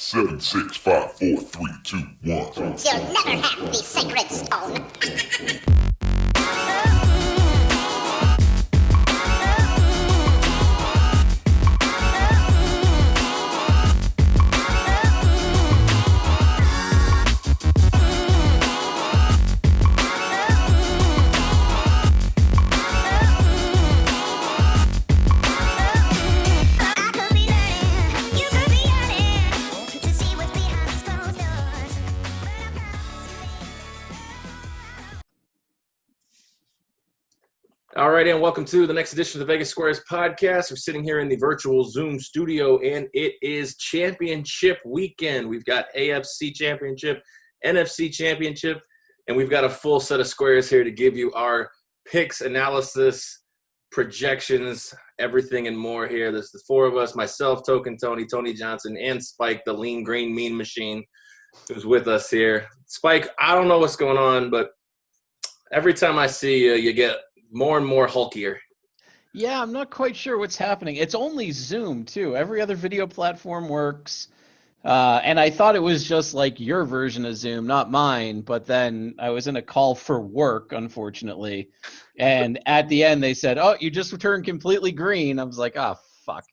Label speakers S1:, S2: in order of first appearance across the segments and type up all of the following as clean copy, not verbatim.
S1: Seven, 6, 5, 4, 3, 2, 1.
S2: You'll never have the sacred stone.
S3: All right, and welcome to the next edition of the Vegas Squares podcast. We're sitting here in the virtual Zoom studio, and it is championship weekend. We've got AFC championship, NFC championship, and we've got a full set of squares here to give you our picks, analysis, projections, everything and more here. There's the four of us, myself, Token Tony, Tony Johnson, and Spike, the lean, green, mean machine, who's with us here. Spike, I don't know what's going on, but every time I see you, you get more and more hulkier.
S4: Yeah, I'm not quite sure what's happening. It's only Zoom, too. Every other video platform works. And I thought it was just like your version of Zoom, not mine. But then I was in a call for work, unfortunately. And at the end, they said, oh, you just turned completely green. I was like, oh, fuck.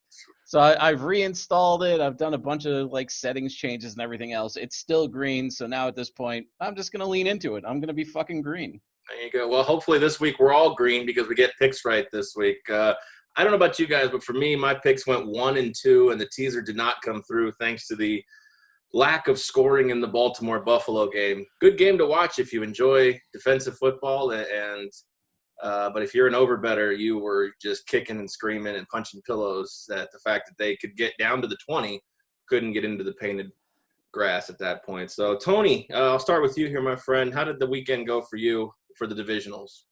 S4: So I've reinstalled it. I've done a bunch of like settings changes and everything else. It's still green. So now at this point, I'm just going to lean into it. I'm going to be fucking green.
S3: There you go. Well, hopefully this week we're all green because we get picks right this week. I don't know about you guys, but for me, my picks went 1 and 2, and the teaser did not come through thanks to the lack of scoring in the Baltimore-Buffalo game. Good game to watch if you enjoy defensive football, but if you're an overbetter, you were just kicking and screaming and punching pillows at the fact that they could get down to the 20, couldn't get into the painted grass at that point. So, Tony, I'll start with you here, my friend. How did the weekend go for you for the divisionals?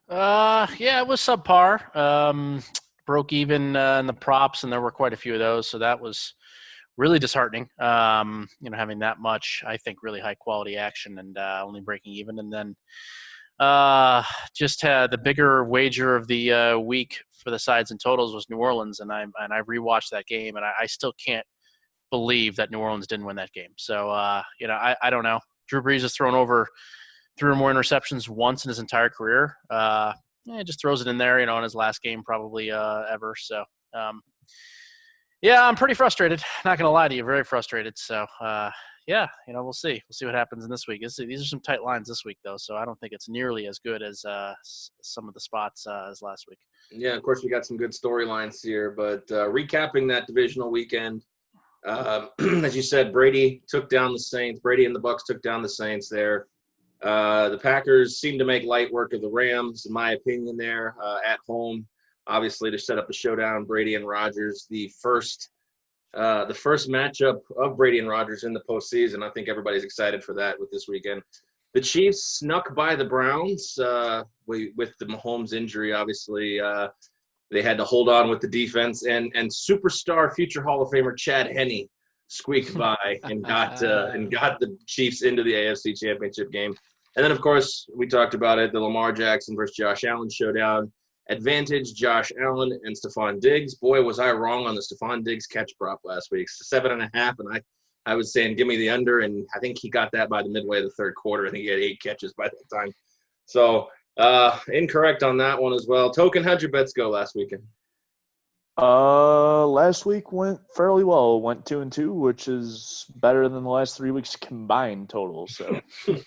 S5: Yeah, it was subpar. Broke even in the props, and there were quite a few of those, so that was really disheartening. Having that much, I think, really high quality action and only breaking even, and then just had the bigger wager of the week for the sides and totals was New Orleans, and I rewatched that game, and I still can't believe that New Orleans didn't win that game. So I don't know. Drew Brees has thrown over 3 or more interceptions once in his entire career. He just throws it in there, in his last game probably ever. So, I'm pretty frustrated. Not going to lie to you, very frustrated. So, we'll see. We'll see what happens in this week. These are some tight lines this week, though, so I don't think it's nearly as good as some of the spots as last week.
S3: Yeah, of course, we got some good storylines here, but recapping that divisional weekend, as you said, Brady took down the Saints. Brady and the Bucs took down the Saints there. The Packers seem to make light work of the Rams, in my opinion, there at home. Obviously, to set up a showdown, Brady and Rodgers, the first matchup of Brady and Rodgers in the postseason. I think everybody's excited for that with this weekend. The Chiefs snuck by the Browns with the Mahomes injury. Obviously, they had to hold on with the defense, and superstar future Hall of Famer Chad Henne squeaked by and got the Chiefs into the AFC Championship game. And then, of course, we talked about it, the Lamar Jackson versus Josh Allen showdown. Advantage, Josh Allen and Stephon Diggs. Boy, was I wrong on the Stephon Diggs catch prop last week. 7.5, and I was saying give me the under, and I think he got that by the midway of the third quarter. I think he had 8 catches by that time. So incorrect on that one as well. Token, how'd your bets go last weekend?
S6: Last week went fairly well. Went 2-2, which is better than the last 3 weeks combined total. So it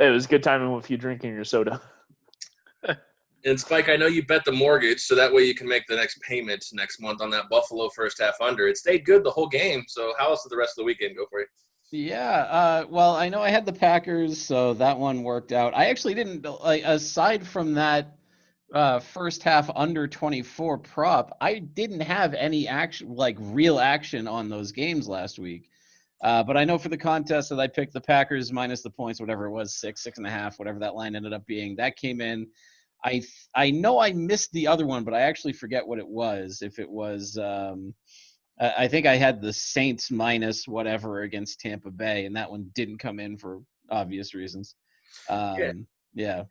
S6: was a good timing with you drinking your soda.
S3: And Spike, I know you bet the mortgage, so that way you can make the next payment next month on that Buffalo first half under. It stayed good the whole game. So how else did the rest of the weekend go for you?
S4: Yeah, well, I know I had the Packers, so that one worked out. I actually didn't, aside from that first half under 24 prop, I didn't have any action, real action on those games last week. But I know for the contest that I picked the Packers minus the points, whatever it was, 6.5, whatever that line ended up being, that came in. I know I missed the other one, but I actually forget what it was. If it was, I think I had the Saints minus whatever against Tampa Bay, and that one didn't come in for obvious reasons. Yeah.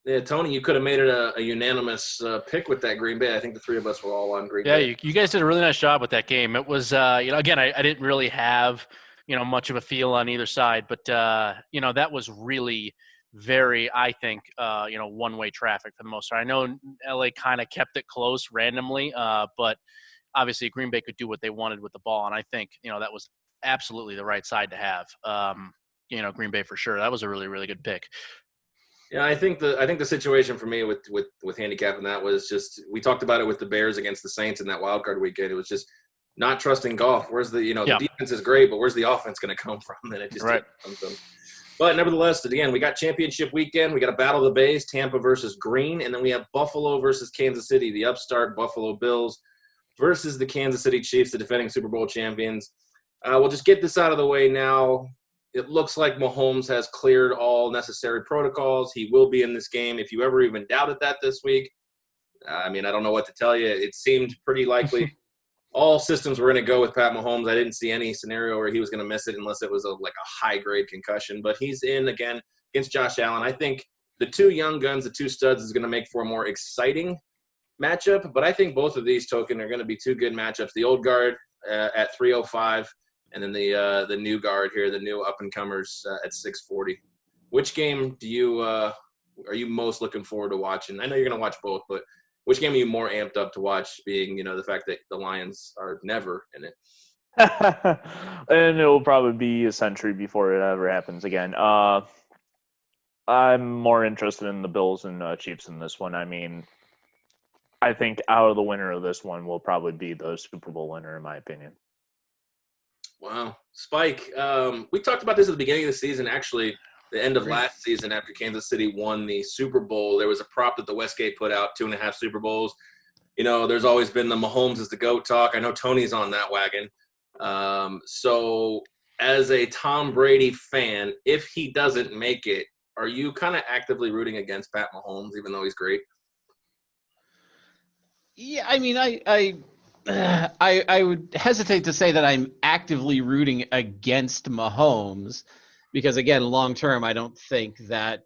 S3: Yeah, Tony, you could have made it a unanimous pick with that Green Bay. I think the three of us were all on Green
S5: Yeah,
S3: Bay.
S5: you guys did a really nice job with that game. It was, again, I didn't really have, much of a feel on either side, but, that was really very, I think, one-way traffic for the most part. I know LA kind of kept it close randomly, but obviously Green Bay could do what they wanted with the ball, and I think, that was absolutely the right side to have. Green Bay for sure. That was a really, really good pick.
S3: Yeah, I think the situation for me with handicapping that was just, we talked about it with the Bears against the Saints in that wild card weekend. It was just not trusting Goff. Where's the the defense is great, but where's the offense going to come from? And it just didn't come from. But nevertheless, again, we got championship weekend. We got a battle of the Bays, Tampa versus Green, and then we have Buffalo versus Kansas City, the upstart Buffalo Bills versus the Kansas City Chiefs, the defending Super Bowl champions. We'll just get this out of the way now. It looks like Mahomes has cleared all necessary protocols. He will be in this game. If you ever even doubted that this week, I don't know what to tell you. It seemed pretty likely. All systems were going to go with Pat Mahomes. I didn't see any scenario where he was going to miss it unless it was a high-grade concussion. But he's in again against Josh Allen. I think the two young guns, the two studs, is going to make for a more exciting matchup. But I think both of these token are going to be two good matchups. The old guard at 305. And then the new guard here, the new up-and-comers at 640. Which game are you most looking forward to watching? I know you're going to watch both, but which game are you more amped up to watch, being, the fact that the Lions are never in it?
S6: And it will probably be a century before it ever happens again. I'm more interested in the Bills and Chiefs in this one. I think out of the winner of this one will probably be the Super Bowl winner, in my opinion.
S3: Wow. Spike, we talked about this at the beginning of the season, actually, the end of last season after Kansas City won the Super Bowl. There was a prop that the Westgate put out, 2.5 Super Bowls. There's always been the Mahomes is the GOAT talk. I know Tony's on that wagon. So as a Tom Brady fan, if he doesn't make it, are you kind of actively rooting against Pat Mahomes, even though he's great?
S4: Yeah, I would hesitate to say that I'm actively rooting against Mahomes because, again, long term, I don't think that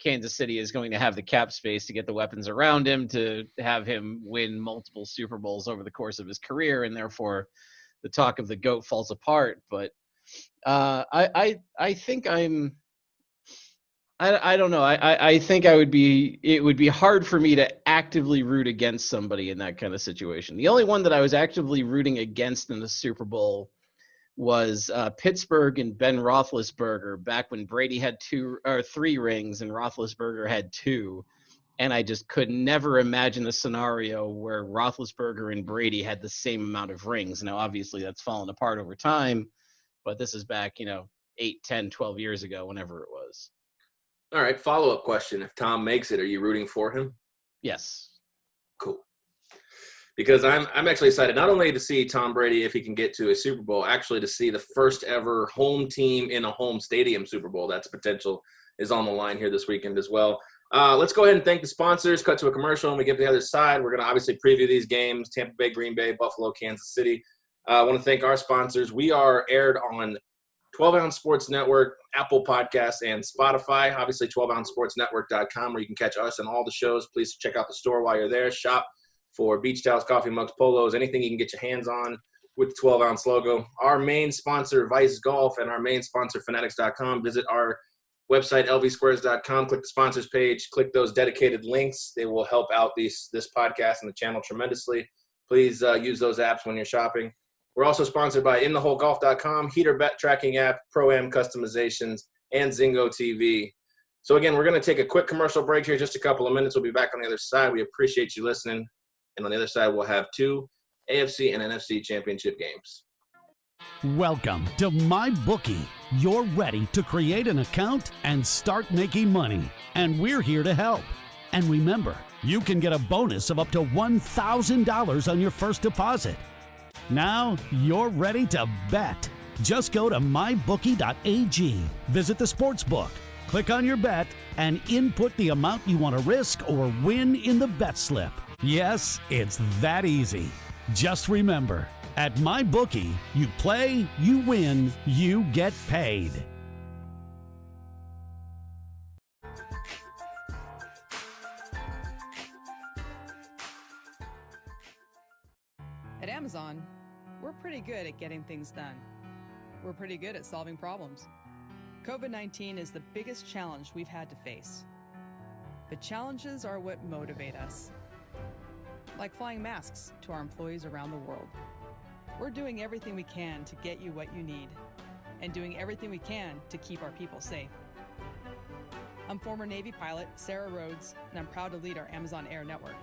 S4: Kansas City is going to have the cap space to get the weapons around him to have him win multiple Super Bowls over the course of his career, and therefore the talk of the GOAT falls apart. But I think I don't know. I think it would be hard for me to actively root against somebody in that kind of situation. The only one that I was actively rooting against in the Super Bowl was Pittsburgh and Ben Roethlisberger back when Brady had 2 or 3 rings and Roethlisberger had 2. And I just could never imagine a scenario where Roethlisberger and Brady had the same amount of rings. Now, obviously, that's fallen apart over time, but this is back, 8, 10, 12 years ago, whenever it was.
S3: All right, follow-up question. If Tom makes it, are you rooting for him?
S4: Yes.
S3: Cool. Because I'm actually excited not only to see Tom Brady, if he can get to a Super Bowl, actually to see the first ever home team in a home stadium Super Bowl. That's potential is on the line here this weekend as well. Let's go ahead and thank the sponsors, cut to a commercial, and we get to the other side. We're going to obviously preview these games, Tampa Bay, Green Bay, Buffalo, Kansas City. I want to thank our sponsors. We are aired on 12-Ounce Sports Network, Apple Podcasts, and Spotify. Obviously, 12OunceSportsNetwork.com, where you can catch us and all the shows. Please check out the store while you're there. Shop for beach towels, coffee mugs, polos, anything you can get your hands on with the 12-Ounce logo. Our main sponsor, Vice Golf, and our main sponsor, Fanatics.com. Visit our website, lvsquares.com. Click the sponsors page. Click those dedicated links. They will help out this podcast and the channel tremendously. Please use those apps when you're shopping. We're also sponsored by InTheHoleGolf.com, Heater Bet Tracking App, Pro-Am Customizations, and Zingo TV. So, again, we're going to take a quick commercial break here, just a couple of minutes. We'll be back on the other side. We appreciate you listening. And on the other side, we'll have 2 AFC and NFC championship games.
S7: Welcome to MyBookie. You're ready to create an account and start making money. And we're here to help. And remember, you can get a bonus of up to $1,000 on your first deposit. Now you're ready to bet. Just go to mybookie.ag, visit the sportsbook, click on your bet, and input the amount you want to risk or win in the bet slip. Yes, it's that easy. Just remember, at MyBookie, you play, you win, you get paid.
S8: we're pretty good at getting things done. We're pretty good at solving problems. COVID-19 is the biggest challenge we've had to face. But challenges are what motivate us. Like flying masks to our employees around the world. We're doing everything we can to get you what you need, and doing everything we can to keep our people safe. I'm former Navy pilot Sarah Rhodes, and I'm proud to lead our Amazon Air network.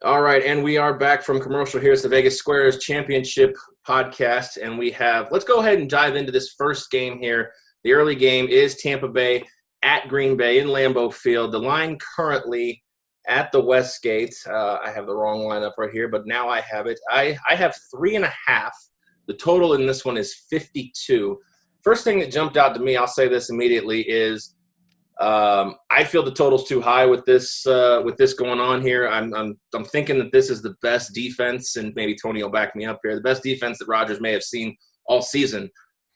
S3: All right, and we are back from commercial. Here's the Vegas Squares Championship podcast, and let's go ahead and dive into this first game here. The early game is Tampa Bay at Green Bay in Lambeau Field. The line currently at the Westgate. I have the wrong lineup right here, but now I have it. I have 3.5. The total in this one is 52. First thing that jumped out to me, I'll say this immediately, is I feel the total's too high with this going on here. I'm thinking that this is the best defense, and maybe Tony will back me up here, the best defense that Rodgers may have seen all season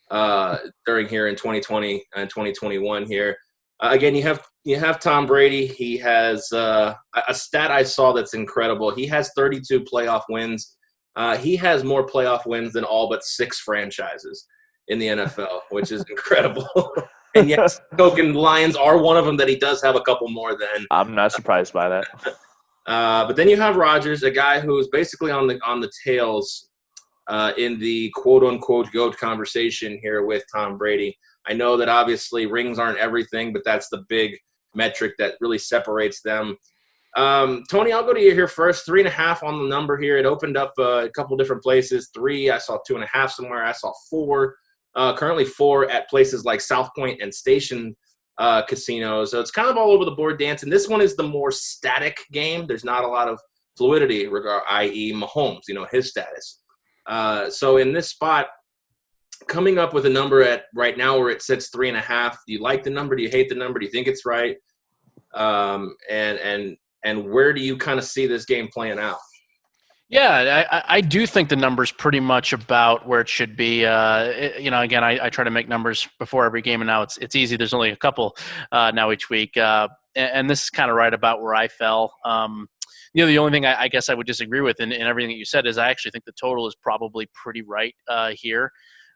S3: during here in 2020 and 2021 here. Again, you have Tom Brady. He has a stat I saw that's incredible. He has 32 playoff wins. He has more playoff wins than all but 6 franchises in the NFL, which is incredible. And yes, Token Lions are one of them that he does have a couple more than.
S6: I'm not surprised by that.
S3: But then you have Rodgers, a guy who's basically on the tails in the quote-unquote GOAT conversation here with Tom Brady. I know that obviously rings aren't everything, but that's the big metric that really separates them. Tony, I'll go to you here first. 3.5 on the number here. It opened up a couple different places. 3, I saw 2.5 somewhere. I saw 4. Currently 4 at places like South Point and Station casinos. So it's kind of all over the board dancing. This one is the more static game. There's not a lot of fluidity, i.e. Mahomes, his status. So in this spot, coming up with a number at right now where it sits 3.5, do you like the number? Do you hate the number? Do you think it's right? And where do you kind of see this game playing out?
S5: Yeah, I do think the number's pretty much about where it should be. Again, I try to make numbers before every game, and now it's easy. There's only a couple now each week, and this is kind of right about where I fell. The only thing I guess I would disagree with in everything that you said is I actually think the total is probably pretty right here.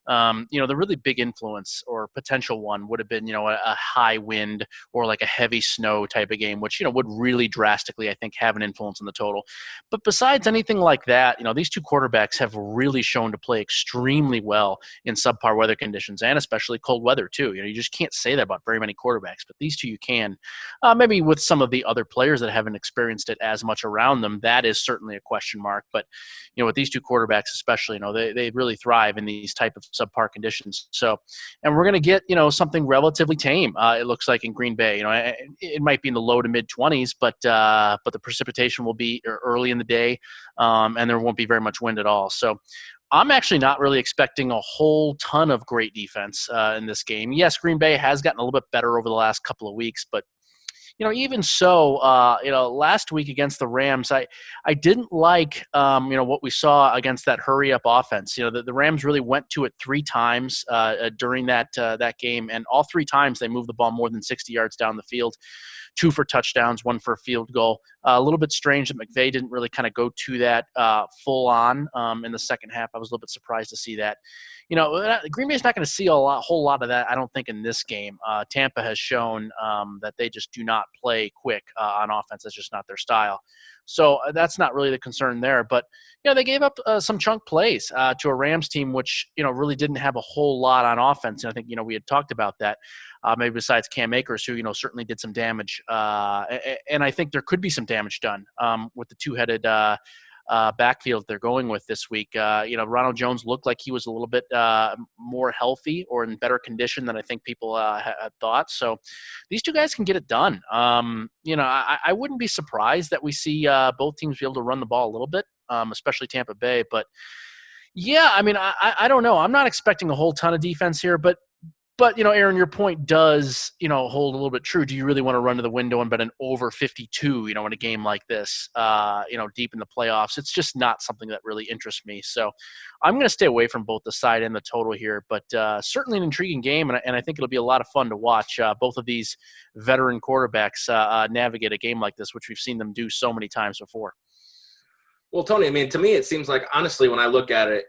S5: The really big influence or potential one would have been, a high wind or like a heavy snow type of game, which, would really drastically, I think, have an influence on the total. But besides anything like that, these two quarterbacks have really shown to play extremely well in subpar weather conditions and especially cold weather too. You just can't say that about very many quarterbacks, but these two you can. Maybe with some of the other players that haven't experienced it as much around them, that is certainly a question mark. But, with these two quarterbacks especially, they really thrive in these type of subpar conditions. So, and we're going to get, something relatively tame. It looks like in Green Bay, it might be in the low to mid 20s, but the precipitation will be early in the day, and there won't be very much wind at all. So I'm actually not really expecting a whole ton of great defense in this game. Yes, Green Bay has gotten a little bit better over the last couple of weeks, but even so, last week against the Rams, I didn't like, what we saw against that hurry-up offense. The Rams really went to it 3 times during that game, and all 3 times they moved the ball more than 60 yards down the field, 2 for touchdowns, 1 for a field goal. A little bit strange that McVay didn't really kind of go to that full on in the second half. I was a little bit surprised to see that. Green Bay's not going to see a whole lot of that, I don't think, in this game. Tampa has shown that they just do not play quick on offense. That's just not their style. So that's not really the concern there. But, they gave up some chunk plays to a Rams team, which, really didn't have a whole lot on offense. And I think, we had talked about that, maybe besides Cam Akers, who, certainly did some damage. And I think there could be some damage done with the two-headed backfield they're going with this week. Ronald Jones looked like he was a little bit more healthy or in better condition than I think people had thought. So these two guys can get it done. I wouldn't be surprised that we see both teams be able to run the ball a little bit, especially Tampa Bay. But yeah, I don't know. I'm not expecting a whole ton of defense here, but But, Aaron, your point does, hold a little bit true. Do you really want to run to the window and bet an over 52, in a game like this, deep in the playoffs? It's just not something that really interests me. So I'm going to stay away from both the side and the total here, but certainly an intriguing game, and I think it'll be a lot of fun to watch both of these veteran quarterbacks navigate a game like this, which we've seen them do so many times before.
S3: Well, Tony, I mean, to me, it seems like, honestly, when I look at it,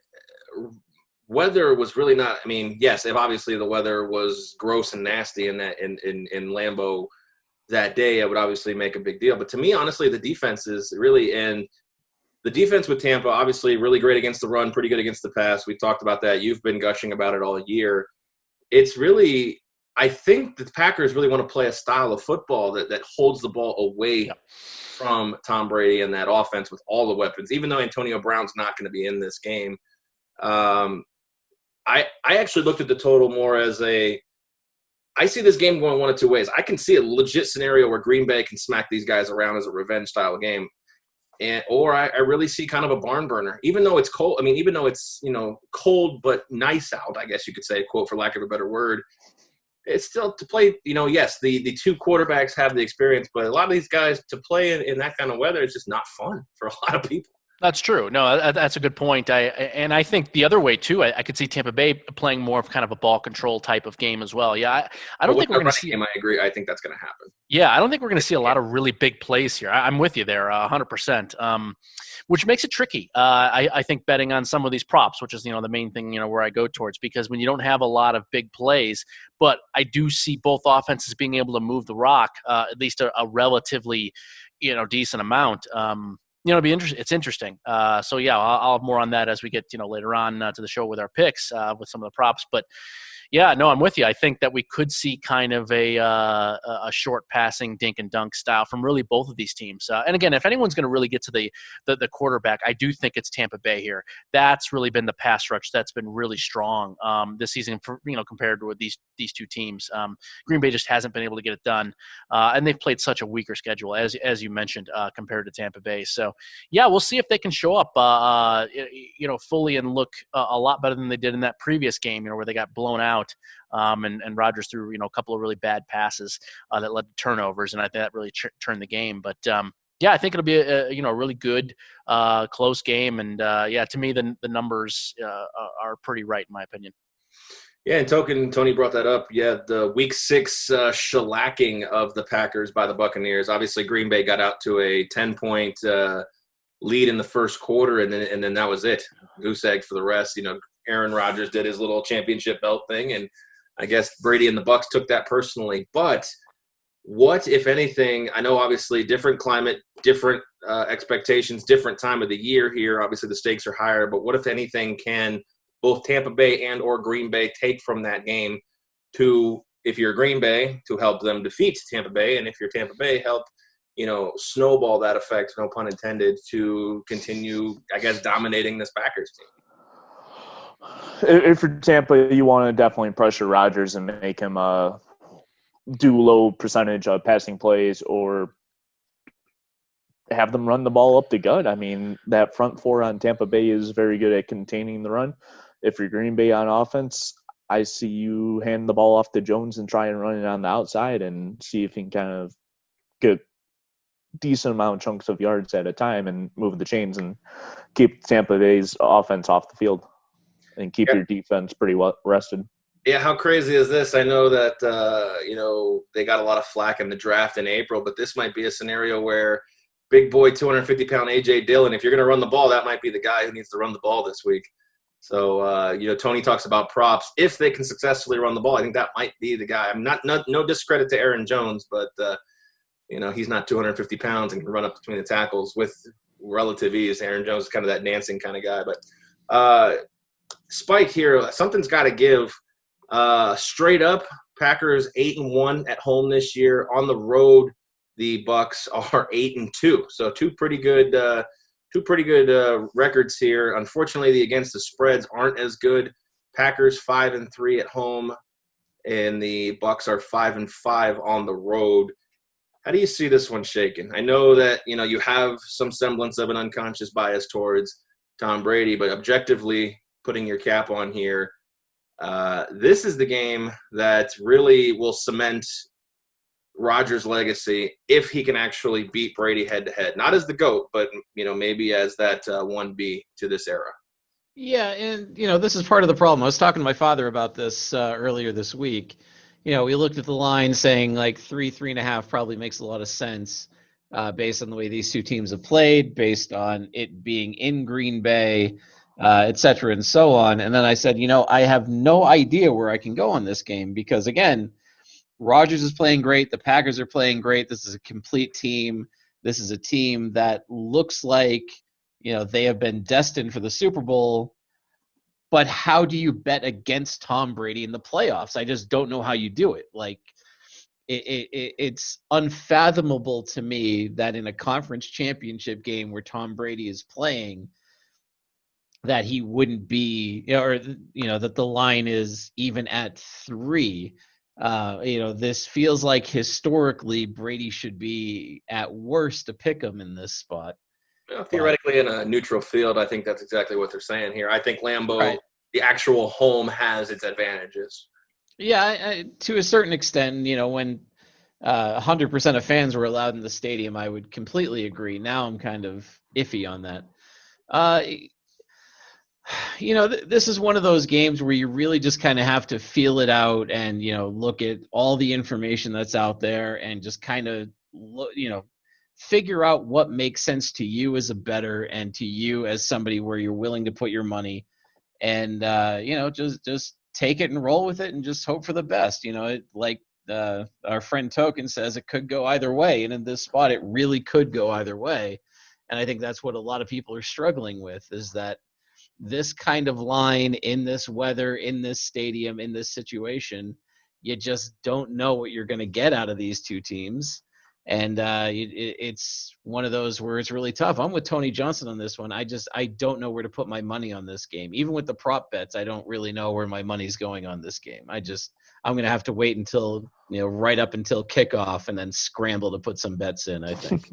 S3: weather was really not. I mean, yes, if obviously the weather was gross and nasty in Lambeau that day, it would obviously make a big deal. But to me, honestly, the defense is really in the defense with Tampa. Obviously, really great against the run, pretty good against the pass. We talked about that. You've been gushing about it all year. It's really, I think the Packers really want to play a style of football that holds the ball away from Tom Brady and that offense with all the weapons. Even though Antonio Brown's not going to be in this game. I actually looked at the total more as I see this game going one of two ways. I can see a legit scenario where Green Bay can smack these guys around as a revenge style game. Or I really see kind of a barn burner, even though it's cold. I mean, even though it's, cold but nice out, I guess you could say, quote, for lack of a better word. It's still to play, yes, the two quarterbacks have the experience, but a lot of these guys to play in that kind of weather, it's just not fun for a lot of people.
S5: That's true. No, that's a good point. I think the other way too. I could see Tampa Bay playing more of kind of a ball control type of game as well. Yeah, I don't think we're going to see.
S3: I agree. I think that's going to happen.
S5: Yeah, I don't think we're going to see a lot of really big plays here. I'm with you there, 100%. Which makes it tricky. I think betting on some of these props, which is the main thing where I go towards, because when you don't have a lot of big plays, but I do see both offenses being able to move the rock at least a relatively decent amount. It'll be interesting. It's interesting. So yeah, I'll have more on that as we get later on to the show with our picks with some of the props. But yeah, no, I'm with you. I think that we could see kind of a short passing dink and dunk style from really both of these teams. And again, if anyone's going to really get to the quarterback, I do think it's Tampa Bay here. That's really been the pass rush that's been really strong this season, for, compared to these two teams. Green Bay just hasn't been able to get it done, and they've played such a weaker schedule, as you mentioned, compared to Tampa Bay. So yeah, we'll see if they can show up, fully and look a lot better than they did in that previous game, where they got blown out. And Rodgers threw a couple of really bad passes that led to turnovers, and I think that really turned the game. But yeah, I think it'll be a really good close game, and yeah, to me the numbers are pretty right in my opinion.
S3: Yeah, and Tony brought that up. Yeah, the Week 6 shellacking of the Packers by the Buccaneers. Obviously, Green Bay got out to a 10-point lead in the first quarter, and then that was it. Goose egg for the rest. Aaron Rodgers did his little championship belt thing, and I guess Brady and the Bucs took that personally. But what, if anything, I know obviously different climate, different expectations, different time of the year here. Obviously the stakes are higher, but what, if anything, can both Tampa Bay and or Green Bay take from that game to, if you're Green Bay, to help them defeat Tampa Bay, and if you're Tampa Bay, help snowball that effect, no pun intended, to continue, I guess, dominating this Packers team?
S6: If you're Tampa, you want to definitely pressure Rodgers and make him do low percentage of passing plays, or have them run the ball up the gut. I mean, that front four on Tampa Bay is very good at containing the run. If you're Green Bay on offense, I see you hand the ball off to Jones and try and run it on the outside and see if you can kind of get decent amount of chunks of yards at a time and move the chains and keep Tampa Bay's offense off the field and keep your defense pretty well rested.
S3: Yeah, how crazy is this? I know that, they got a lot of flack in the draft in April, but this might be a scenario where big boy, 250-pound A.J. Dillon, if you're going to run the ball, that might be the guy who needs to run the ball this week. So, Tony talks about props. If they can successfully run the ball, I think that might be the guy. I'm no discredit to Aaron Jones, but, he's not 250 pounds and can run up between the tackles with relative ease. Aaron Jones is kind of that dancing kind of guy. But Spike here, something's got to give. Straight up, Packers 8-1 at home this year. On the road, the Bucs are 8-2. So two pretty good records here. Unfortunately, the against the spreads aren't as good. Packers 5-3 at home, and the Bucs are 5-5 on the road. How do you see this one shaking? I know that you have some semblance of an unconscious bias towards Tom Brady, but objectively, putting your cap on here, This is the game that really will cement Rodgers' legacy if he can actually beat Brady head-to-head. Not as the GOAT, but, maybe as that 1B to this era.
S4: Yeah, and this is part of the problem. I was talking to my father about this earlier this week. We looked at the line saying like 3.5 probably makes a lot of sense based on the way these two teams have played, based on it being in Green Bay, et cetera, and so on. And then I said, I have no idea where I can go on this game because, again, Rodgers is playing great. The Packers are playing great. This is a complete team. This is a team that looks like, they have been destined for the Super Bowl. But how do you bet against Tom Brady in the playoffs? I just don't know how you do it. Like, it's unfathomable to me that in a conference championship game where Tom Brady is playing, that he wouldn't be, that the line is even at 3. This feels like historically Brady should be at worst a pick 'em in this spot.
S3: Well, theoretically, in a neutral field, I think that's exactly what they're saying here. I think Lambeau,
S4: Right.
S3: the actual home, has its advantages.
S4: Yeah, to a certain extent, when 100% of fans were allowed in the stadium, I would completely agree. Now I'm kind of iffy on that. This is one of those games where you really just kind of have to feel it out and, look at all the information that's out there and just kind of, figure out what makes sense to you as a bettor and to you as somebody where you're willing to put your money and, just take it and roll with it and just hope for the best. Our friend Token says it could go either way. And in this spot, it really could go either way. And I think that's what a lot of people are struggling with is that this kind of line in this weather, in this stadium, in this situation, you just don't know what you're going to get out of these two teams. And it's one of those where it's really tough. I'm with Tony Johnson on this one. I don't know where to put my money on this game. Even with the prop bets, I don't really know where my money's going on this game. I'm going to have to wait until, right up until kickoff and then scramble to put some bets in, I think.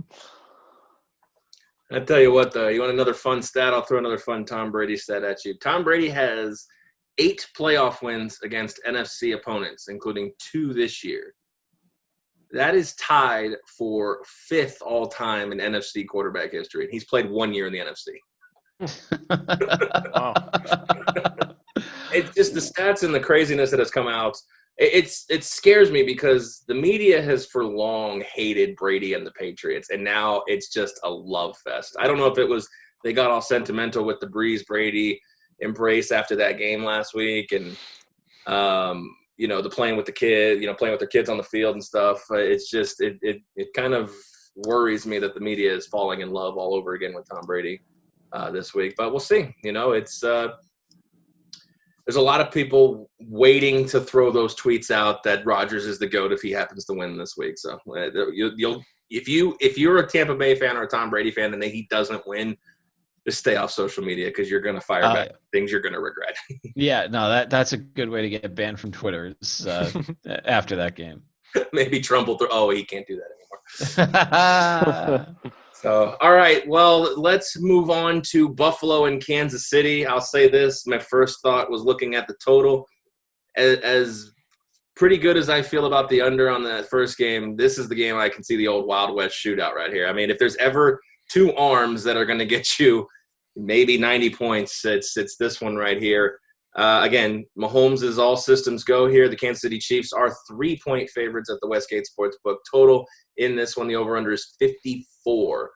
S3: I tell you what, though, you want another fun stat? I'll throw another fun Tom Brady stat at you. Tom Brady has 8 playoff wins against NFC opponents, including 2 this year. That is tied for 5th all-time in NFC quarterback history. He's played 1 year in the NFC. It's just the stats and the craziness that has come out. It scares me because the media has for long hated Brady and the Patriots, and now it's just a love fest. I don't know if it was they got all sentimental with the Breeze Brady embrace after that game last week, and the playing with the kid, playing with their kids on the field and stuff. It's just it kind of worries me that the media is falling in love all over again with Tom Brady this week. But we'll see. It's there's a lot of people waiting to throw those tweets out that Rodgers is the GOAT if he happens to win this week. So if you're a Tampa Bay fan or a Tom Brady fan and he doesn't win, just stay off social media because you're going to fire back things you're going to regret. Yeah,
S4: no, that's a good way to get banned from Twitter after that game.
S3: Maybe Trump will he can't do that anymore. So, all right, well, let's move on to Buffalo and Kansas City. I'll say this. My first thought was looking at the total. As pretty good as I feel about the under on that first game, this is the game I can see the old Wild West shootout right here. I mean, if there's ever 2 arms that are going to get you maybe 90 points, it's this one right here. Again, Mahomes is all systems go here. The Kansas City Chiefs are 3-point favorites at the Westgate Sportsbook. Total in this one, the over-under is 54.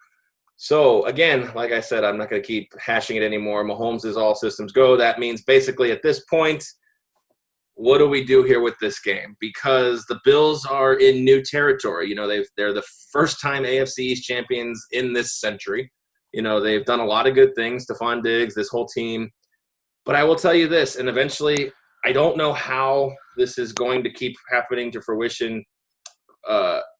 S3: So, again, like I said, I'm not going to keep hashing it anymore. Mahomes is all systems go. That means basically at this point, what do we do here with this game? Because the Bills are in new territory. They're the first-time AFC East champions in this century. They've done a lot of good things. Stephon Diggs, this whole team. But I will tell you this, and eventually I don't know how this is going to keep happening to fruition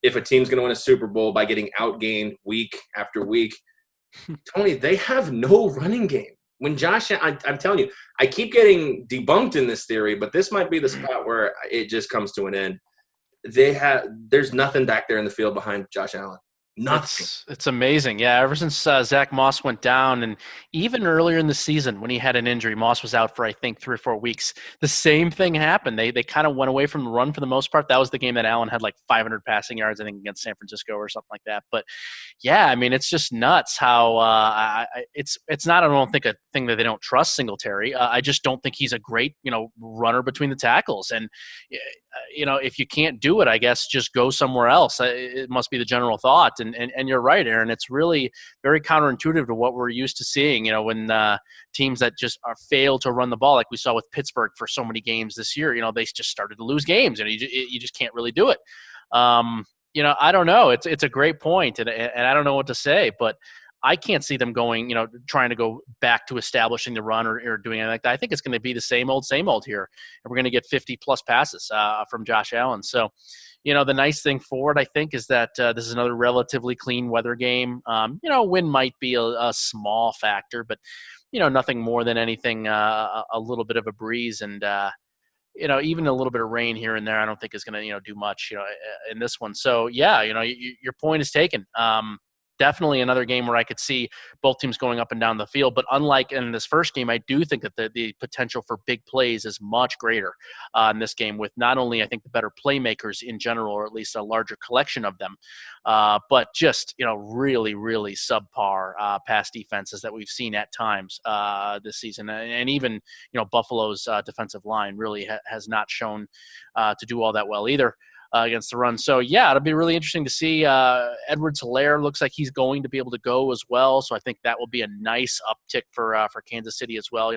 S3: if a team's going to win a Super Bowl by getting outgained week after week. Tony, they have no running game. When I'm telling you, I keep getting debunked in this theory, but this might be the spot where it just comes to an end. There's nothing back there in the field behind Josh Allen. Nothing.
S5: It's amazing. Yeah, ever since Zach Moss went down, and even earlier in the season when he had an injury, Moss was out for I think 3 or 4 weeks. The same thing happened. They kind of went away from the run for the most part. That was the game that Allen had like 500 passing yards, I think, against San Francisco or something like that. But yeah, I mean, it's just nuts how it's not. I don't think a thing that they don't trust Singletary. I just don't think he's a great runner between the tackles. And if you can't do it, I guess just go somewhere else. It must be the general thought. And you're right, Aaron. It's really very counterintuitive to what we're used to seeing. When teams that just fail to run the ball, like we saw with Pittsburgh for so many games this year, they just started to lose games, and you just can't really do it. I don't know. It's a great point, and I don't know what to say, but I can't see them going, trying to go back to establishing the run or doing anything like that. I think it's going to be the same old here, and we're going to get 50-plus passes from Josh Allen. So, the nice thing for it, I think, is that this is another relatively clean weather game. Wind might be a small factor, but, nothing more than anything, a little bit of a breeze and, even a little bit of rain here and there, I don't think is going to, do much, in this one. So, yeah, your point is taken. Definitely another game where I could see both teams going up and down the field. But unlike in this first game, I do think that the potential for big plays is much greater in this game with not only, I think, the better playmakers in general, or at least a larger collection of them, but just, really, really subpar pass defenses that we've seen at times this season. And even, Buffalo's defensive line really has not shown to do all that well either. Against the run. So, yeah, it'll be really interesting to see. Edwards-Helaire looks like he's going to be able to go as well. So I think that will be a nice uptick for Kansas City as well.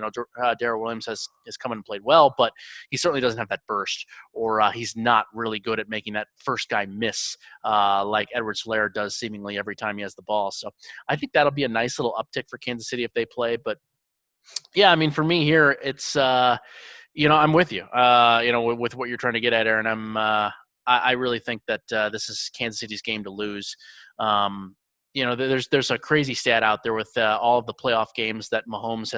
S5: Darrell Williams has come in and played well, but he certainly doesn't have that burst, or he's not really good at making that first guy miss like Edwards-Helaire does seemingly every time he has the ball. So I think that'll be a nice little uptick for Kansas City if they play. But, yeah, I mean, for me here, it's, I'm with you, with what you're trying to get at, Aaron. I really think that this is Kansas City's game to lose. There's a crazy stat out there with all of the playoff games that Mahomes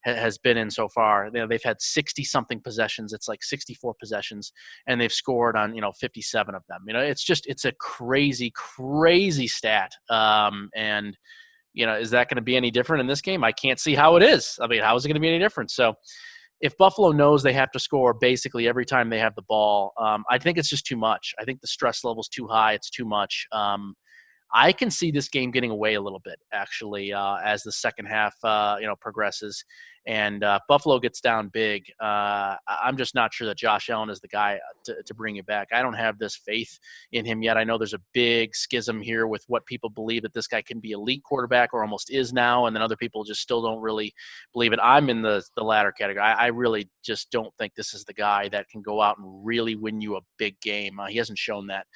S5: has been in so far. They've had 60-something possessions. It's like 64 possessions, and they've scored on 57 of them. It's a crazy, crazy stat. And is that going to be any different in this game? I can't see how it is. I mean, how is it going to be any different? So, if Buffalo knows they have to score basically every time they have the ball, I think it's just too much. I think the stress level is too high. It's too much. I can see this game getting away a little bit, actually, as the second half, progresses. And Buffalo gets down big. I'm just not sure that Josh Allen is the guy to bring it back. I don't have this faith in him yet. I know there's a big schism here with what people believe that this guy can be elite quarterback or almost is now, and then other people just still don't really believe it. I'm in the latter category. I really just don't think this is the guy that can go out and really win you a big game. He hasn't shown that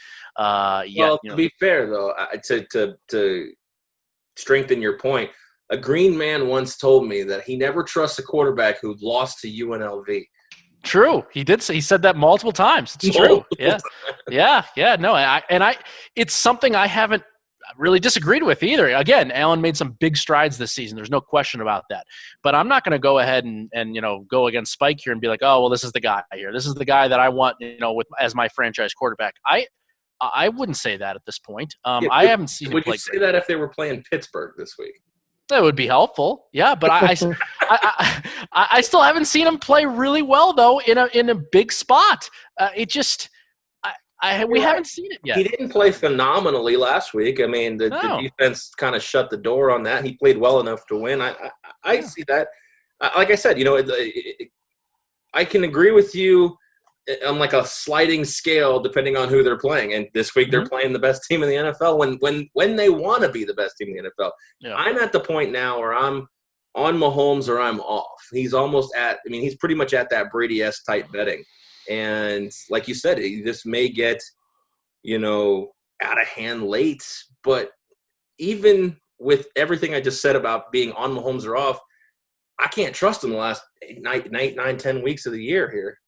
S5: yet.
S3: Well, to be fair, though, to strengthen your point, a green man once told me that he never trusts a quarterback who lost to UNLV.
S5: True. He did. He said that multiple times. It's true. Yeah. No, it's something I haven't really disagreed with either. Again, Allen made some big strides this season. There's no question about that. But I'm not going to go ahead and go against Spike here and be like, oh, well, this is the guy here. This is the guy that I want, as my franchise quarterback. I wouldn't say that at this point. I haven't seen him play.
S3: Would you say that if they were playing Pittsburgh this week?
S5: That would be helpful. Yeah, but I still haven't seen him play really well though in a big spot. We haven't seen it yet.
S3: He didn't play phenomenally last week. I mean, the defense kind of shut the door on that. He played well enough to win. I see that. Like I said, I can agree with you on like a sliding scale depending on who they're playing. And this week they're playing the best team in the NFL when they want to be the best team in the NFL. Yeah. I'm at the point now where I'm on Mahomes or I'm off. He's he's pretty much at that Brady-esque type betting. And like you said, this may get, out of hand late. But even with everything I just said about being on Mahomes or off, I can't trust him the last 9, 10 weeks of the year here.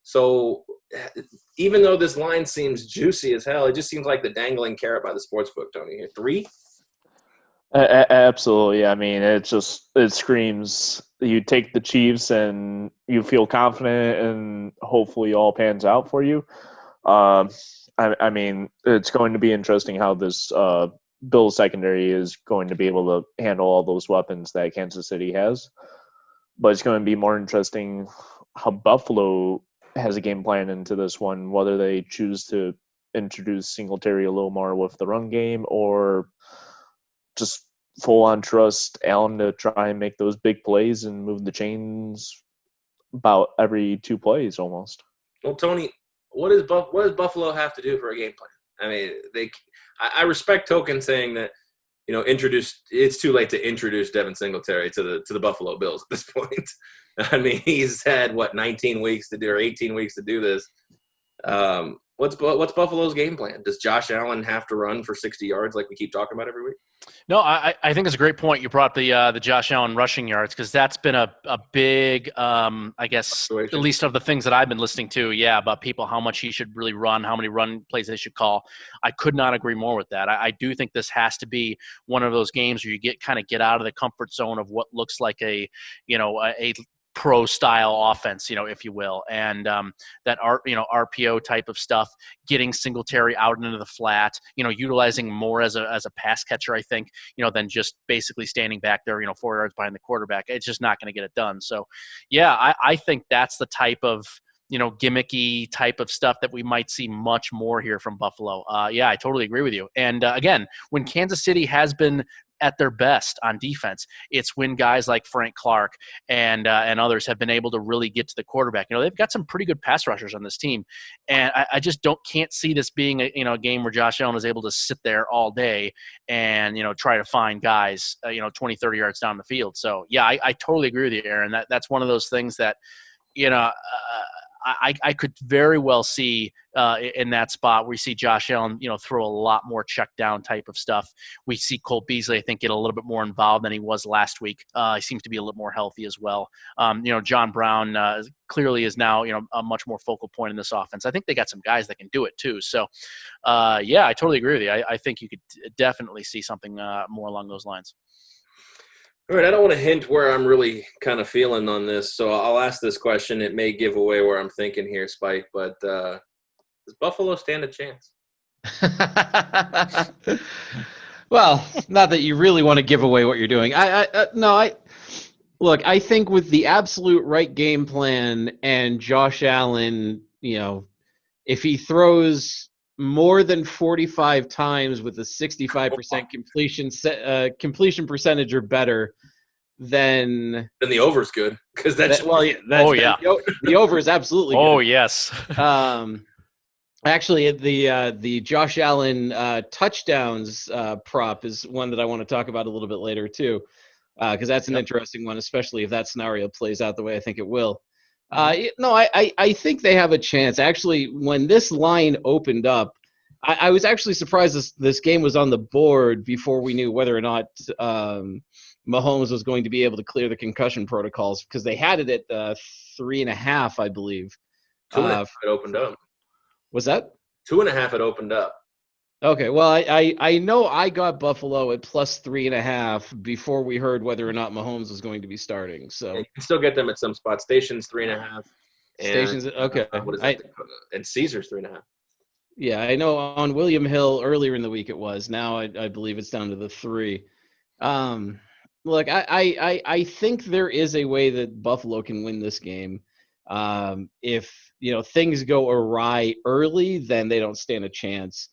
S3: So even though this line seems juicy as hell, it just seems like the dangling carrot by the sportsbook, Tony. 3?
S6: Absolutely. I mean, it screams you take the Chiefs and you feel confident and hopefully all pans out for you. I mean, it's going to be interesting how this Bills secondary is going to be able to handle all those weapons that Kansas City has. But it's going to be more interesting how Buffalo has a game plan into this one, whether they choose to introduce Singletary a little more with the run game or just full on trust Allen to try and make those big plays and move the chains about every 2 plays almost.
S3: Well, Tony, what does Buffalo have to do for a game plan? I mean, I respect Token saying that, it's too late to introduce Devin Singletary to the Buffalo Bills at this point. I mean, he's had 19 weeks to do or 18 weeks to do this. What's Buffalo's game plan? Does Josh Allen have to run for 60 yards like we keep talking about every week?
S5: No, I think it's a great point. You brought the Josh Allen rushing yards because that's been a big, I guess, at least of the things that I've been listening to, about people, how much he should really run, how many run plays they should call. I could not agree more with that. I do think this has to be one of those games where you get out of the comfort zone of what looks like a pro style offense, if you will, and that RPO type of stuff, getting Singletary out into the flat, utilizing more as a pass catcher, I think, than just basically standing back there, 4 yards behind the quarterback. It's just not going to get it done. So, I think that's the type of gimmicky type of stuff that we might see much more here from Buffalo. I totally agree with you. And again, when Kansas City has been at their best on defense, it's when guys like Frank Clark and others have been able to really get to the quarterback. They've got some pretty good pass rushers on this team, and I just can't see this being a game where Josh Allen is able to sit there all day and try to find guys 20, 30 yards down the field. So I totally agree with you, Aaron. That's one of those things that I could very well see in that spot where we see Josh Allen, throw a lot more check down type of stuff. We see Cole Beasley, I think, get a little bit more involved than he was last week. He seems to be a little more healthy as well. John Brown clearly is now, a much more focal point in this offense. I think they got some guys that can do it too. So, I totally agree with you. I think you could definitely see something more along those lines.
S3: All right, I don't want to hint where I'm really kind of feeling on this, so I'll ask this question. It may give away where I'm thinking here, Spike, but does Buffalo stand a chance?
S4: Well, not that you really want to give away what you're doing. Look, I think with the absolute right game plan and Josh Allen, if he throws more than 45 times with a 65% completion percentage or better, then
S3: the over's good because that's
S4: the over is absolutely good.
S5: Oh yes.
S4: Actually, the Josh Allen touchdowns prop is one that I want to talk about a little bit later too, because that's an interesting one, especially if that scenario plays out the way I think it will. I think they have a chance. Actually, when this line opened up, I was actually surprised this game was on the board before we knew whether or not Mahomes was going to be able to clear the concussion protocols, because they had it at 3.5, I believe.
S3: 2.5 it opened up.
S4: Was that
S3: 2.5? It opened up.
S4: Okay, well, I know I got Buffalo at plus 3.5 before we heard whether or not Mahomes was going to be starting. So
S3: you can still get them at some spots. Stations 3.5.
S4: Stations, okay.
S3: What is that? And Caesars 3.5.
S4: Yeah, I know on William Hill earlier in the week it was. Now I believe it's down to the 3. Look, I think there is a way that Buffalo can win this game. If things go awry early, then they don't stand a chance.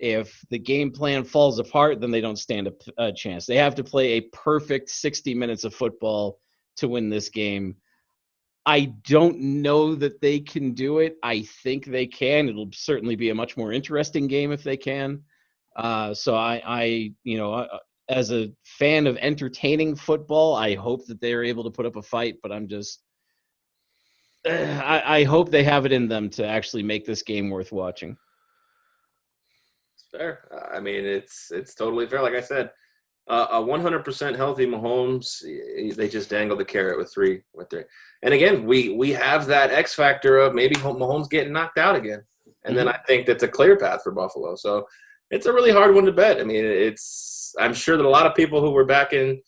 S4: If the game plan falls apart, then they don't stand a chance. They have to play a perfect 60 minutes of football to win this game. I don't know that they can do it. I think they can. It'll certainly be a much more interesting game if they can. So I as a fan of entertaining football, I hope that they're able to put up a fight, but I'm just I hope they have it in them to actually make this game worth watching.
S3: It's fair. I mean, it's totally fair. Like I said, a 100% healthy Mahomes, they just dangle the carrot with three. And again, we have that X factor of maybe Mahomes getting knocked out again. And then I think that's a clear path for Buffalo. So it's a really hard one to bet. I mean, I'm sure that a lot of people who were back in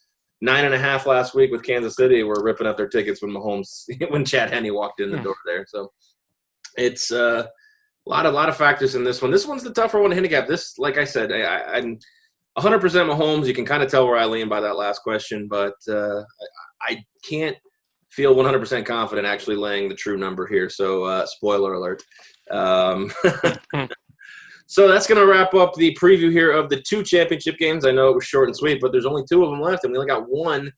S3: 9.5 last week with Kansas City were ripping up their tickets when Chad Henne walked in the door there. So it's A lot of factors in this one. This one's the tougher one to handicap. This, like I said, I'm 100% Mahomes. You can kind of tell where I lean by that last question, but I can't feel 100% confident actually laying the true number here. So, spoiler alert. So that's going to wrap up the preview here of the 2 championship games. I know it was short and sweet, but there's only 2 of them left, and we only got one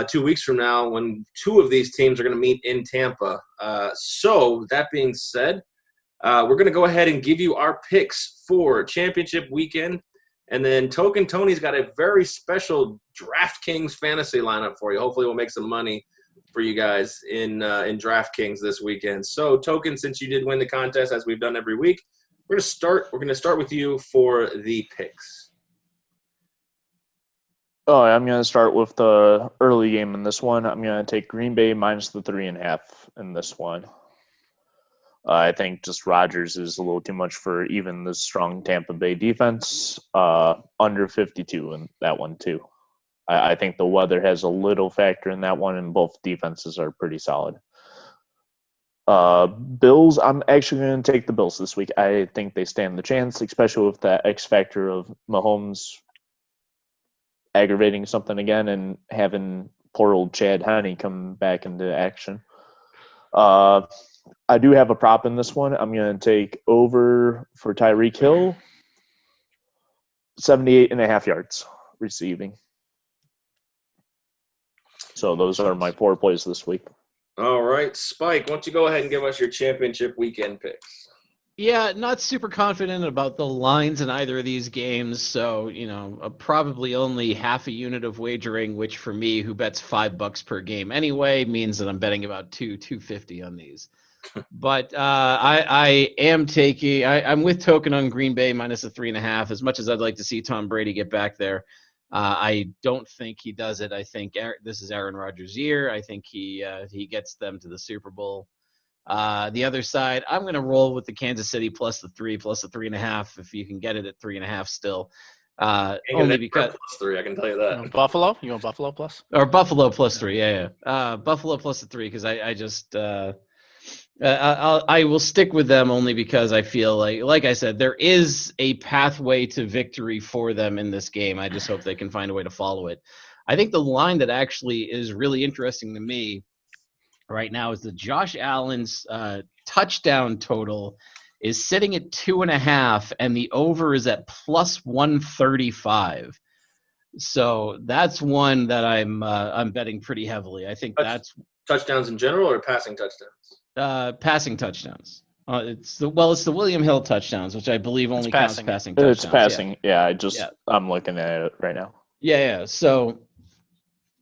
S3: 2 weeks from now when 2 of these teams are going to meet in Tampa. So that being said, we're going to go ahead and give you our picks for championship weekend. And then Token Tony's got a very special DraftKings fantasy lineup for you. Hopefully we'll make some money for you guys in DraftKings this weekend. So Token, since you did win the contest, as we've done every week, we're going to start with you for the picks.
S6: Oh, I'm going to start with the early game in this one. I'm going to take Green Bay minus the 3.5 in this one. I think just Rodgers is a little too much for even the strong Tampa Bay defense. Under 52 in that one, too. I think the weather has a little factor in that one, and both defenses are pretty solid. Bills, I'm actually going to take the Bills this week. I think they stand the chance, especially with that X factor of Mahomes aggravating something again and having poor old Chad Henne come back into action. I do have a prop in this one. I'm going to take over for Tyreek Hill, 78.5 yards receiving. So those are my 4 plays this week.
S3: All right, Spike, why don't you go ahead and give us your championship weekend picks?
S4: Yeah, not super confident about the lines in either of these games. So, probably only half a unit of wagering, which for me, who bets $5 per game anyway, means that I'm betting about $250 on these. But I am taking. I'm with Token on Green Bay minus a 3.5. As much as I'd like to see Tom Brady get back there, I don't think he does it. I think this is Aaron Rodgers' year. I think he gets them to the Super Bowl. The other side, I'm going to roll with the Kansas City plus the 3, plus the 3.5 if you can get it at 3.5 still. Only because
S3: plus 3, I can tell you that.
S5: Buffalo? You want Buffalo plus?
S4: Or Buffalo plus 3, yeah. Buffalo plus the 3 because I just I will stick with them only because I feel like I said, there is a pathway to victory for them in this game. I just hope they can find a way to follow it. I think the line that actually is really interesting to me right now is the Josh Allen's touchdown total is sitting at 2.5, and the over is at plus 135. So that's one that I'm betting pretty heavily. I think that's
S3: touchdowns in general or passing touchdowns.
S4: Passing touchdowns. It's the William Hill touchdowns, which I believe only counts passing touchdowns.
S6: It's passing. Yeah, I'm looking at it right now.
S4: Yeah. So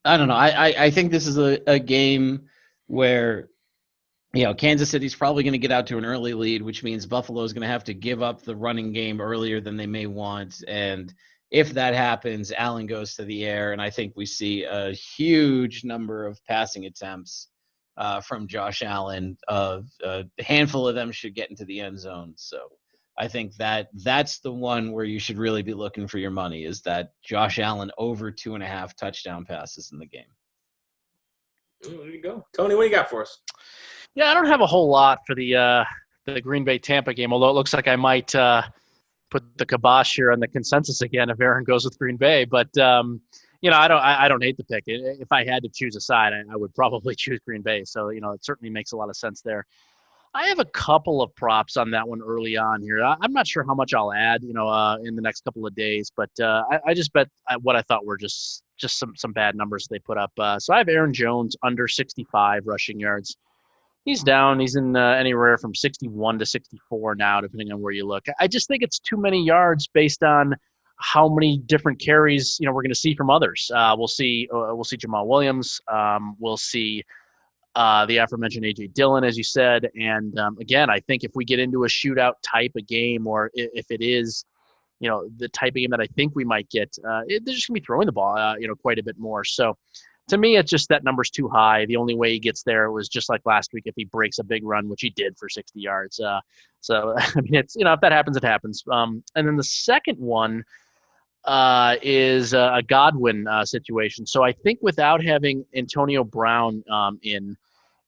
S4: I don't know. I think this is a game where Kansas City's probably going to get out to an early lead, which means Buffalo is going to have to give up the running game earlier than they may want. And if that happens, Allen goes to the air, and I think we see a huge number of passing attempts from Josh Allen. A handful of them should get into the end zone. So I think that's the one where you should really be looking for your money, is that Josh Allen over 2.5 touchdown passes in the game.
S3: There you go. Tony, what do you got for us?
S5: Yeah, I don't have a whole lot for the Green Bay Tampa game, although it looks like I might put the kibosh here on the consensus again if Aaron goes with Green Bay. But I don't hate the pick. If I had to choose a side, I would probably choose Green Bay. So it certainly makes a lot of sense there. I have a couple of props on that one early on here. I'm not sure how much I'll add, in the next couple of days, but I just bet what I thought were just some bad numbers they put up. So I have Aaron Jones under 65 rushing yards. He's down. He's in anywhere from 61 to 64 now, depending on where you look. I just think it's too many yards based on how many different carries we're going to see from others. We'll see Jamal Williams. We'll see the aforementioned A.J. Dillon, as you said. And again, I think if we get into a shootout type of game, or if it is, the type of game that I think we might get, they're just going to be throwing the ball, quite a bit more. So to me, it's just that number's too high. The only way he gets there was just like last week if he breaks a big run, which he did for 60 yards. So, I mean, it's, if that happens, it happens. And then the second one is a Godwin situation. So I think without having Antonio Brown in,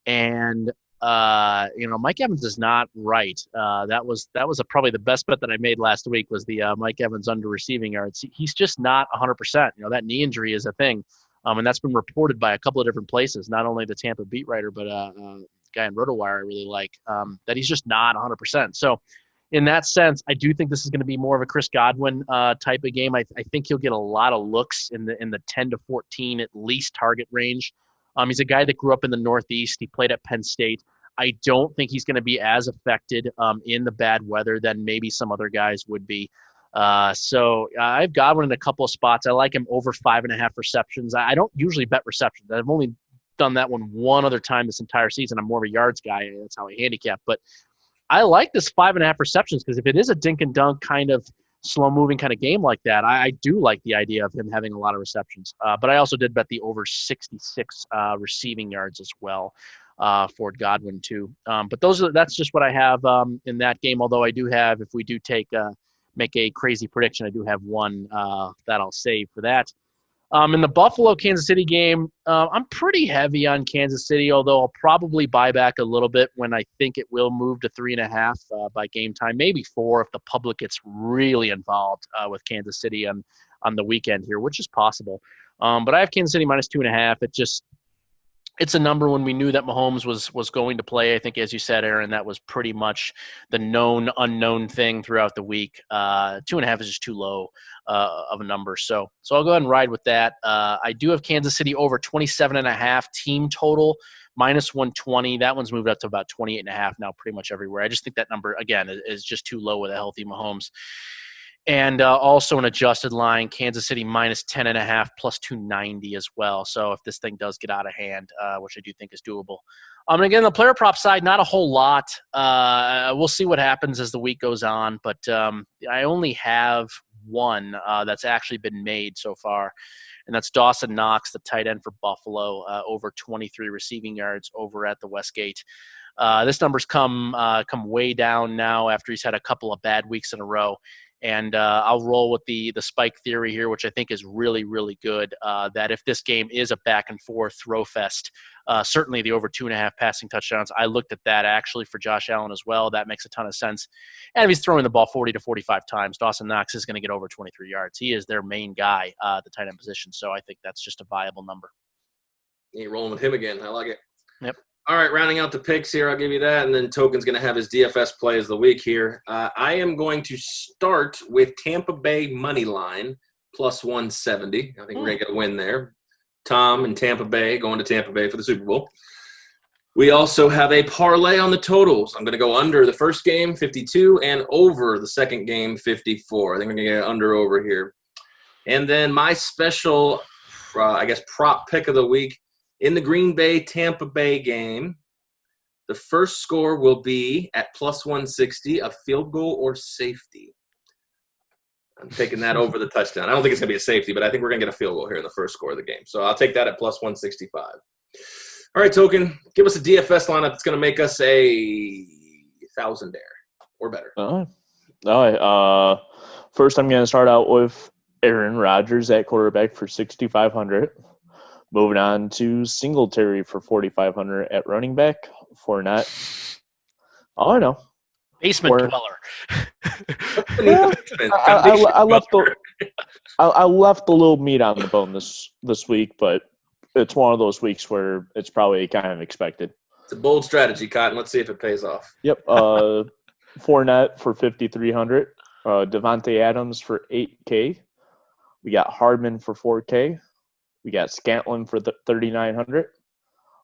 S5: and Mike Evans is not right. That was probably the best bet that I made last week was the Mike Evans under receiving yards. He's just not 100%. That knee injury is a thing, and that's been reported by a couple of different places. Not only the Tampa beat writer, but a guy in RotoWire I really like, that he's just not 100%. So, in that sense, I do think this is going to be more of a Chris Godwin type of game. I think he'll get a lot of looks in the 10 to 14 at least target range. He's a guy that grew up in the Northeast. He played at Penn State. I don't think he's going to be as affected in the bad weather than maybe some other guys would be. So I've Godwin in a couple of spots. I like him over 5.5 receptions. I don't usually bet receptions. I've only done that one other time this entire season. I'm more of a yards guy. That's how I handicap. But I like this 5.5 receptions because if it is a dink and dunk kind of slow-moving kind of game like that, I do like the idea of him having a lot of receptions. But I also did bet the over 66 receiving yards as well for Godwin too. But that's just what I have in that game, although I do have, if we do make a crazy prediction, I do have one that I'll save for that. In the Buffalo-Kansas City game, I'm pretty heavy on Kansas City, although I'll probably buy back a little bit when I think it will move to 3.5 by game time, maybe 4 if the public gets really involved with Kansas City on the weekend here, which is possible. But I have Kansas City minus 2.5. It's a number when we knew that Mahomes was going to play. I think, as you said, Aaron, that was pretty much the known unknown thing throughout the week. 2.5 is just too low of a number. So I'll go ahead and ride with that. I do have Kansas City over 27.5 team total, minus 120. That one's moved up to about 28.5 now pretty much everywhere. I just think that number, again, is just too low with a healthy Mahomes. And also an adjusted line, Kansas City minus 10.5 plus 290 as well. So if this thing does get out of hand, which I do think is doable. And again, the player prop side, not a whole lot. We'll see what happens as the week goes on. But I only have one that's actually been made so far, and that's Dawson Knox, the tight end for Buffalo, over 23 receiving yards over at the Westgate. This number's come way down now after he's had a couple of bad weeks in a row. And I'll roll with the spike theory here, which I think is really, really good, that if this game is a back-and-forth throw fest, certainly the over 2.5 passing touchdowns. I looked at that actually for Josh Allen as well. That makes a ton of sense. And if he's throwing the ball 40 to 45 times, Dawson Knox is going to get over 23 yards. He is their main guy at the tight end position, so I think that's just a viable number.
S3: You're rolling with him again. I like it.
S5: Yep.
S3: All right, rounding out the picks here, I'll give you that, and then Token's going to have his DFS play of the week here. I am going to start with Tampa Bay money line plus 170. I think we're going to get a win there. Tom and Tampa Bay going to Tampa Bay for the Super Bowl. We also have a parlay on the totals. I'm going to go under the first game, 52, and over the second game, 54. I think we're going to get under over here. And then my special, prop pick of the week, in the Green Bay-Tampa Bay game, the first score will be at plus 160, a field goal or safety. I'm taking that over the touchdown. I don't think it's going to be a safety, but I think we're going to get a field goal here in the first score of the game. So I'll take that at plus 165. All right, Token, give us a DFS lineup that's going to make us a 1,000 or better.
S6: All right. First, I'm going to start out with Aaron Rodgers at quarterback for 6,500. Moving on to Singletary for 4,500 at running back. Fournette. Oh, I know.
S5: Basement dweller.
S6: Yeah, I left the little meat on the bone this week, but it's one of those weeks where it's probably kind of expected.
S3: It's a bold strategy, Cotton. Let's see if it pays off.
S6: Yep. Fournette for 5,300. Devontae Adams for 8K. We got Hardman for 4K. We got Scantlin for 3,900.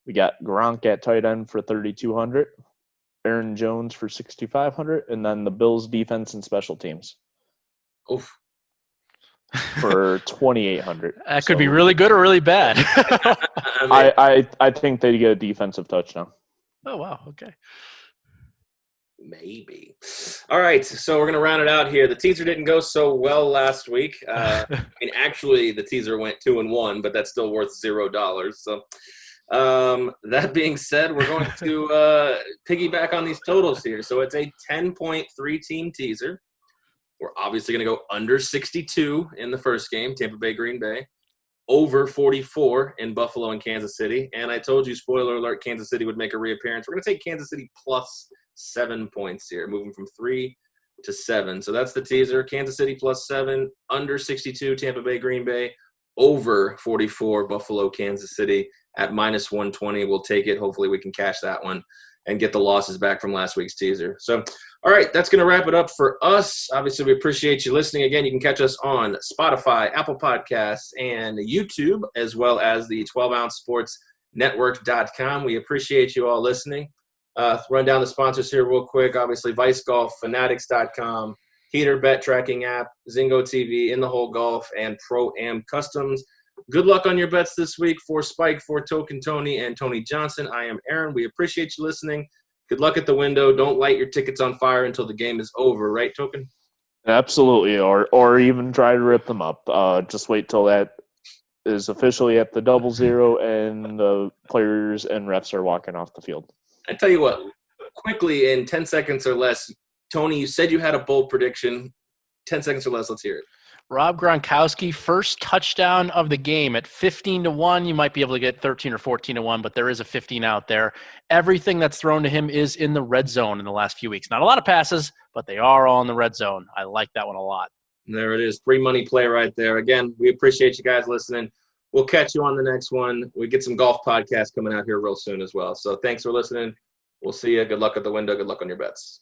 S6: We got Gronk at tight end for 3,200. Aaron Jones for 6,500. And then the Bills defense and special teams.
S3: Oof.
S6: For 2,800.
S5: That could be really good or really bad.
S6: I think they get a defensive touchdown.
S5: Oh, wow. Okay.
S3: Maybe. All right, so we're going to round it out here. The teaser didn't go so well last week. Actually, the teaser went 2-1, but that's still worth $0. So that being said, we're going to piggyback on these totals here. So it's a 10.3 team teaser. We're obviously going to go under 62 in the first game, Tampa Bay, Green Bay. over 44 in Buffalo and Kansas City. And I told you, spoiler alert, Kansas City would make a reappearance. We're going to take Kansas City plus 7 points here, moving from 3 to 7. So that's the teaser. Kansas City plus 7, under 62, Tampa Bay, Green Bay, over 44, Buffalo, Kansas City at minus 120. We'll take it. Hopefully we can cash that one and get the losses back from last week's teaser. So, all right, that's going to wrap it up for us. Obviously, we appreciate you listening. Again, you can catch us on Spotify, Apple Podcasts, and YouTube, as well as the 12ouncesportsnetwork.com. We appreciate you all listening. Run down the sponsors here real quick. Obviously, Vice Golf, Fanatics.com, Heater Bet Tracking App, Zingo TV, In the Hole Golf, and Pro-Am Customs. Good luck on your bets this week. For Spike, for Token Tony, and Tony Johnson, I am Aaron. We appreciate you listening. Good luck at the window. Don't light your tickets on fire until the game is over, right, Token?
S6: Absolutely, or even try to rip them up. Just wait till that is officially at the 00 and the players and refs are walking off the field.
S3: I tell you what, quickly in 10 seconds or less, Tony, you said you had a bold prediction. 10 seconds or less, let's hear it.
S5: Rob Gronkowski, first touchdown of the game at 15-1. You might be able to get 13 or 14-1, but there is a 15 out there. Everything that's thrown to him is in the red zone in the last few weeks. Not a lot of passes, but they are all in the red zone. I like that one a lot.
S3: There it is. Free money play right there. Again, we appreciate you guys listening. We'll catch you on the next one. We get some golf podcasts coming out here real soon as well. So thanks for listening. We'll see you. Good luck at the window. Good luck on your bets.